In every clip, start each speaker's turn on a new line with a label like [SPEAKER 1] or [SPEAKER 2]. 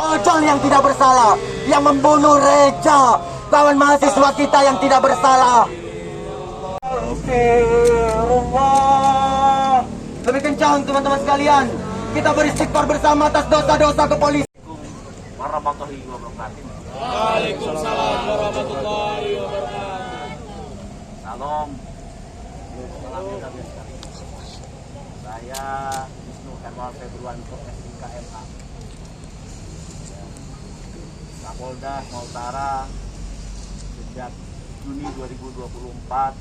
[SPEAKER 1] Ojol yang tidak bersalah, yang membunuh Reja, kawan mahasiswa kita yang tidak bersalah. Astagfirullah. Lebih kencang teman-teman sekalian. Kita beristighfar bersama atas dosa-dosa kepolisian.
[SPEAKER 2] Warahmatullahi wabarakatuh.
[SPEAKER 3] Waalaikumsalam warahmatullahi wabarakatuh.
[SPEAKER 2] Salam. Saya Wisnu Hermal Februanto SIKMA, Kapolda Sumatera Utara. Sejak Juni 2024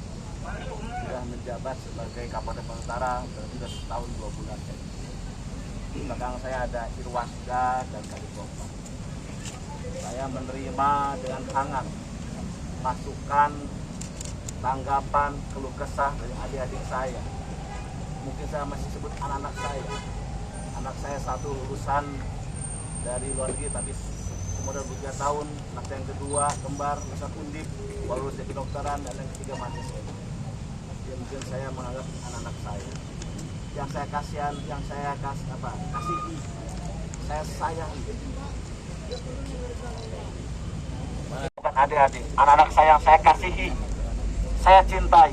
[SPEAKER 2] sudah menjabat sebagai Kapolda Sumatera Utara, sudah setahun 2 bulan. Di belakang saya ada Irwasda dan Kadipropam. Saya menerima dengan hangat masukan, tanggapan, keluh kesah dari adik-adik saya. Mungkin saya masih sebut anak-anak saya. Anak saya satu lulusan dari luar negeri tapi umur 3 tahun. Anak saya yang kedua kembar lulusan Undip, baru lulus dari kedokteran, dan yang ketiga mahasiswa. Ya, mungkin saya menganggap anak-anak saya. Yang saya kasihan, yang saya kasihi, saya sayangi. Bukan adik-adik, anak-anak saya yang saya kasihi, saya cintai.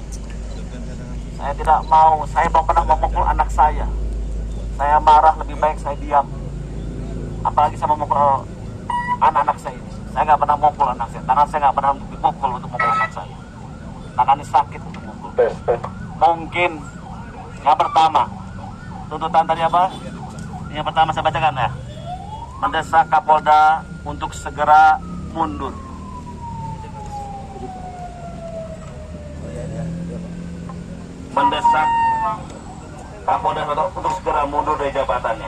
[SPEAKER 2] Saya tidak mau, saya belum pernah memukul anak saya. Saya marah, lebih baik saya diam. Apalagi saya memukul anak-anak saya ini. Saya nggak pernah memukul anak saya. Tangan saya nggak pernah dipukul untuk memukul anak saya. Tangannya sakit untuk memukul. Mungkin yang pertama, tuntutan tadi apa? Yang pertama saya bacakan ya. Mendesak Kapolda untuk segera mundur. Mendesak Kapolda untuk segera mundur dari jabatannya.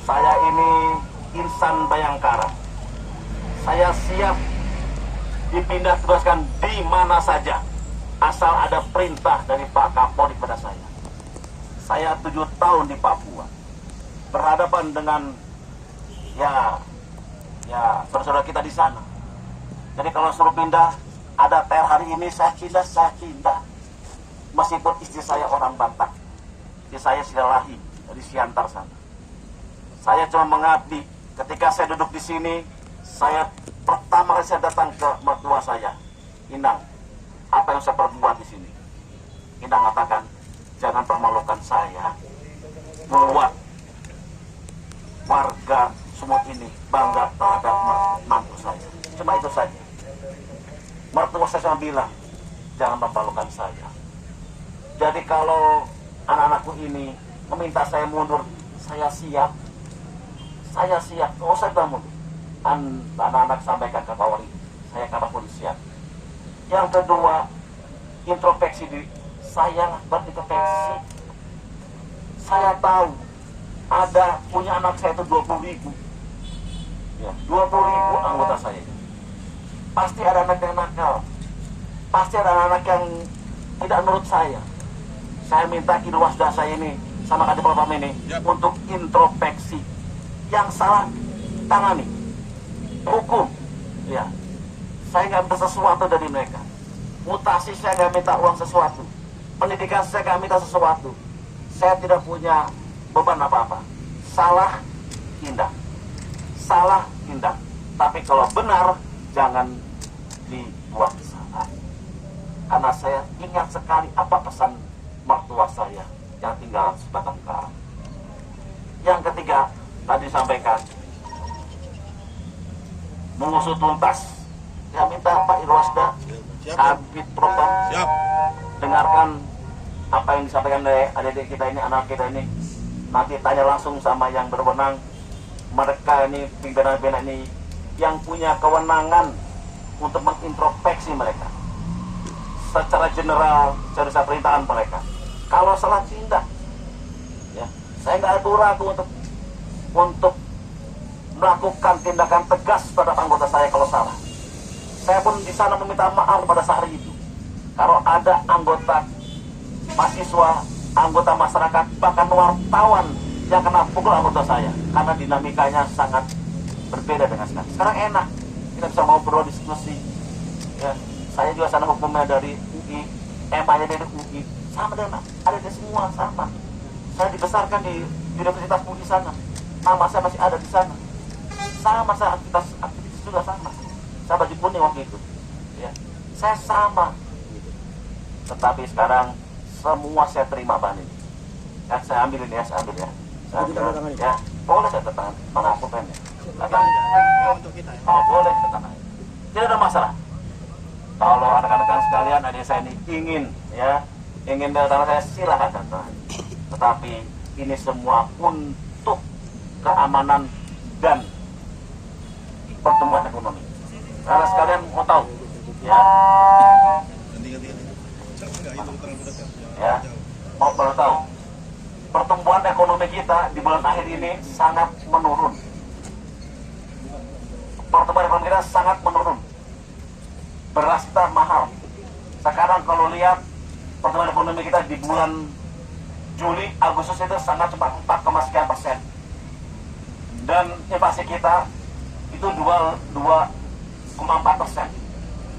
[SPEAKER 2] Saya ini insan Bayangkara. Saya siap dipindah tugaskan di mana saja, asal ada perintah dari Pak Kapolri kepada saya. Saya 7 tahun di Papua, berhadapan dengan ya saudara kita di sana. Jadi kalau suruh pindah, ada TR hari ini saya pindah. Meskipun istri saya orang Batak, istri saya Silalahi dari Siantar sana. Saya cuma mengabdi. Ketika saya duduk di sini, pertama kali saya datang ke mertua saya, Inang, apa yang saya perbuat di sini? Inang katakan, jangan permalukan saya, buat warga Sumut ini bangga terhadap mantu saya. Cuma itu saja. Mertua saya cuma bilang, jangan mempermalukan saya. Jadi kalau anak-anakku ini meminta saya mundur, saya siap. Saya siap. Oh, saya bilang mundur. Anak-anak sampaikan ke Kapolri, saya kabar polisian. Yang kedua, introspeksi diri. Saya berintrospeksi. Saya tahu ada punya anak saya itu 20.000. Ya, 20.000 anggota saya. Pasti ada anak yang nakal. Pasti ada anak yang tidak menurut saya. Saya minta Irwasda saya ini sama Kadipropam ini untuk introspeksi. Yang salah tangani, hukum. Ya, saya nggak minta sesuatu dari mereka. Mutasi saya nggak minta uang sesuatu. Pendidikan saya nggak minta sesuatu. Saya tidak punya beban apa-apa. Salah tindak, salah tindak. Tapi kalau benar jangan dibuat salah. Karena saya ingat sekali apa pesan mertua saya yang tinggal sebatang kara. Yang ketiga, tadi disampaikan mengusut tuntas. Saya minta Pak Irwasda, Kadipropam, dengarkan apa yang disampaikan oleh adik-adik kita ini, anak kita ini. Nanti tanya langsung sama yang berwenang. Mereka ini, pimpinan-pimpinan ini yang punya kewenangan untuk mengintrospeksi mereka secara general, secara perintahan mereka. Kalau salah tindak, ya, saya nggak ragu untuk melakukan tindakan tegas pada anggota saya kalau salah. Saya pun di sana meminta maaf pada saat itu. Kalau ada anggota mahasiswa, anggota masyarakat, bahkan wartawan yang kena pukul anggota saya, karena dinamikanya sangat berbeda dengan sekarang. Sekarang enak, kita bisa ngobrol, diskusi. Ya, saya juga sana hukumnya dari UI, EMA-nya dari UI, sama dengan ada di semua sama. Saya dibesarkan di Universitas UI sana, nama saya masih ada di sana. sama aktivitas juga sama. Saya baju kuning waktu itu, ya. Saya sama. Tetapi sekarang semua saya terima bahan ini. Ya, saya ambil ini ya, saya ambil ya. Saya ambil, ya, boleh saya tetangani. Mana pulpennya? Oh, boleh tetangani. Tidak ada masalah. Kalau anak-anak sekalian, adik saya ini ingin datang saya, silakan datang. Tetapi ini semua untuk keamanan dan pertumbuhan ekonomi. Karena sekalian mau tahu, ya, mau tahu, pertumbuhan ekonomi kita di bulan akhir ini sangat menurun. Pertumbuhan ekonomi kita sangat menurun. Beras kita mahal. Sekarang kalau lihat pertumbuhan ekonomi kita di bulan Juli, Agustus itu sangat cepat, 4,sekian%. Dan inflasi kita itu 2,4%.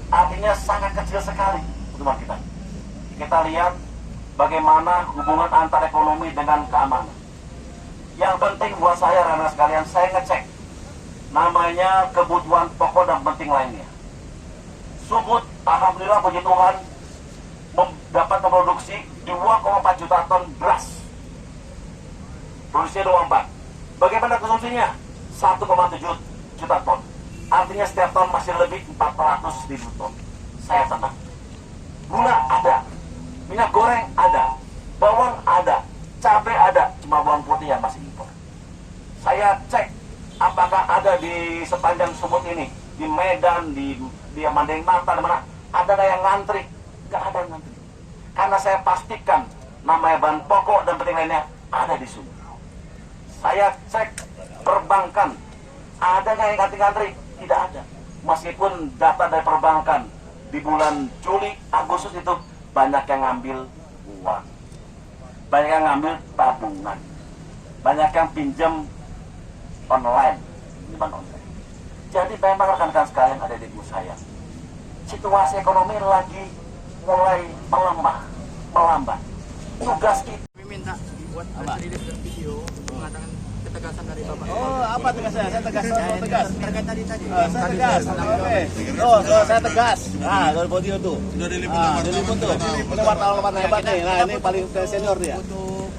[SPEAKER 2] Artinya sangat kecil sekali pertumbuhan kita. Kita lihat bagaimana hubungan antar ekonomi dengan keamanan. Yang penting buat saya, Rana sekalian, saya ngecek namanya kebutuhan pokok dan penting lainnya. Sumut, alhamdulillah puji Tuhan, dapat memproduksi 2,4 juta ton beras. Produksinya 24. Bagaimana konsumsinya? 1,7 juta ton. Artinya setiap ton masih lebih 400.000 ton. Saya tenang. Gula ada, minyak goreng ada, bawang ada, cabai ada, cuma bawang putih yang masih impor. Saya cek apakah ada di sepanjang Sumut ini, di Medan, di Mandeng Mata, di mana ada nggak yang ngantri? Nggak ada yang ngantri. Karena saya pastikan namanya bahan pokok dan penting lainnya ada di Sumut. Saya cek perbankan, ada nggak yang ngantri? Tidak ada. Meskipun data dari perbankan di bulan Juli, Agustus itu banyak yang ngambil uang, banyak yang ngambil tabungan, banyak yang pinjam online, pinjaman online. Jadi memang rekan-rekan sekalian ada di ibu saya, situasi ekonomi lagi mulai melambat. Tugas kita.
[SPEAKER 4] Kami minta dibuat rilis dan video mengatakan ketegasan dari Bapak.
[SPEAKER 5] Oh, apa tegasnya? Saya tegas. Tegas.
[SPEAKER 4] Terkait tadi.
[SPEAKER 5] Saya tegas. Oke. Oh, saya tegas. Nah, dari video tuh. Sudah diliput tuh. Ini wartawan hebat nih. Nah, ini paling senior dia.
[SPEAKER 4] Untuk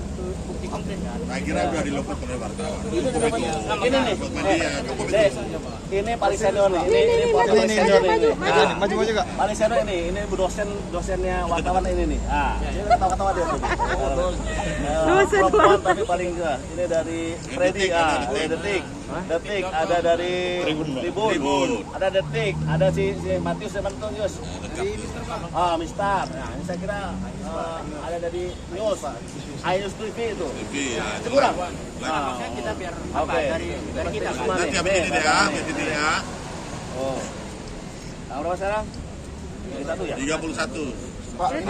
[SPEAKER 4] bukti konkret kan.
[SPEAKER 6] Saya kira sudah diliput oleh wartawan.
[SPEAKER 5] Ini nih. Ini paling senior nih. Ini paling senior ini.
[SPEAKER 6] Maju Kak.
[SPEAKER 5] Paling senior ini. Ini dosennya wartawan ini nih. Ah, ini ketawa-ketawa dia tuh. Perempuan tapi paling enggak. Ini dari Freddy, dari Detik, ada dari Tribun, ada Detik, ada si Matius, Mister. Nah, ini saya kira ada dari News, iNews TV itu. Itu kurang.
[SPEAKER 4] Maksudnya kita biar apa dari kita semua.
[SPEAKER 6] Nanti habis ini deh ya.
[SPEAKER 5] Oh. Tanggal berapa sekarang? 31 ya?
[SPEAKER 6] 31.
[SPEAKER 5] Pak, ini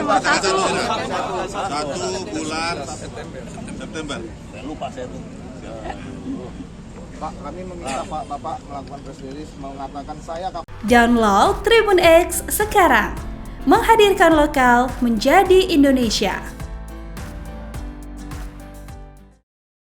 [SPEAKER 6] Satu bulan September.
[SPEAKER 5] Saya lupa saya tuh.
[SPEAKER 7] Pak, kami meminta Bapak melakukan press release mengatakan saya
[SPEAKER 8] Download Tribun X sekarang. Menghadirkan lokal menjadi Indonesia.